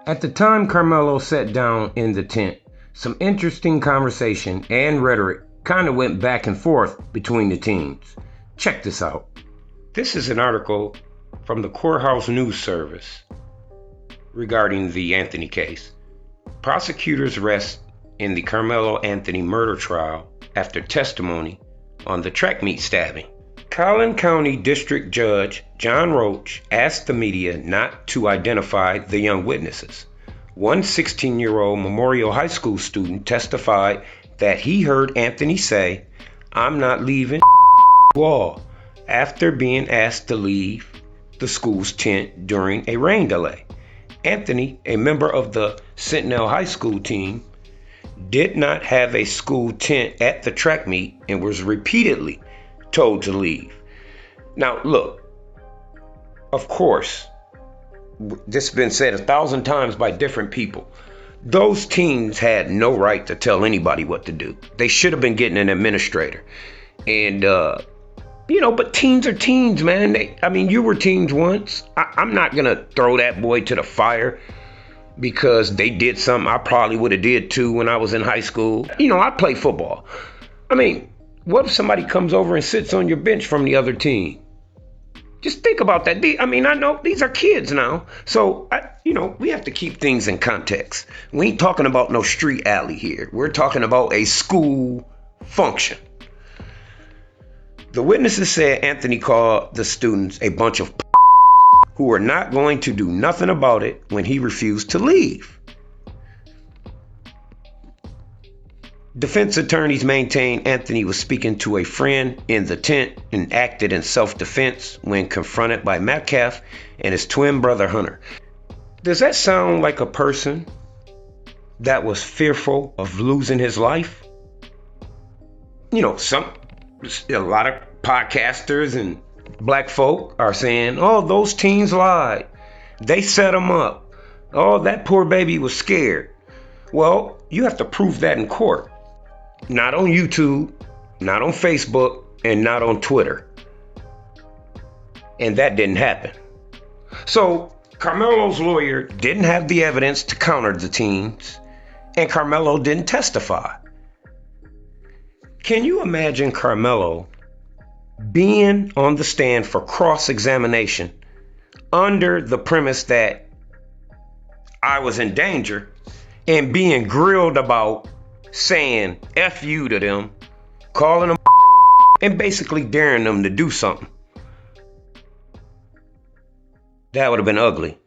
At the time Karmelo sat down in the tent, some interesting conversation and rhetoric kind of went back and forth between the teams. Check this out. This is an article from the Courthouse News Service regarding the Anthony case. Prosecutors rest in the Karmelo Anthony murder trial after testimony on the track meet stabbing. Collin County District Judge John Roach asked the media not to identify the young witnesses. One 16-year-old Memorial High School student testified that he heard Anthony say, "I'm not leaving wall," after being asked to leave the school's tent during a rain delay. Anthony, a member of the Sentinel High School team, did not have a school tent at the track meet and was repeatedly told to leave. Now, look, of course, this has been said 1,000 times by different people. Those teams had no right to tell anybody what to do. They should have been getting an administrator. And, but teens are teens, man. You were teens once. I'm not going to throw that boy to the fire because they did something I probably would have did too when I was in high school. I play football. What if somebody comes over and sits on your bench from the other team? Just think about that. I know these are kids now. So, we have to keep things in context. We ain't talking about no street alley here. We're talking about a school function. The witnesses said Anthony called the students a bunch of who were not going to do nothing about it when he refused to leave. Defense attorneys maintain Anthony was speaking to a friend in the tent and acted in self-defense when confronted by Metcalf and his twin brother Hunter. Does that sound like a person that was fearful of losing his life? A lot of podcasters and black folk are saying, "Oh, those teens lied. They set him up. Oh, that poor baby was scared." Well, you have to prove that in court. Not on YouTube, not on Facebook, and not on Twitter. And that didn't happen. So Karmelo's lawyer didn't have the evidence to counter the teams, and Karmelo didn't testify. Can you imagine Karmelo being on the stand for cross-examination under the premise that I was in danger and being grilled about saying F you to them, calling them and basically daring them to do something? That would have been ugly.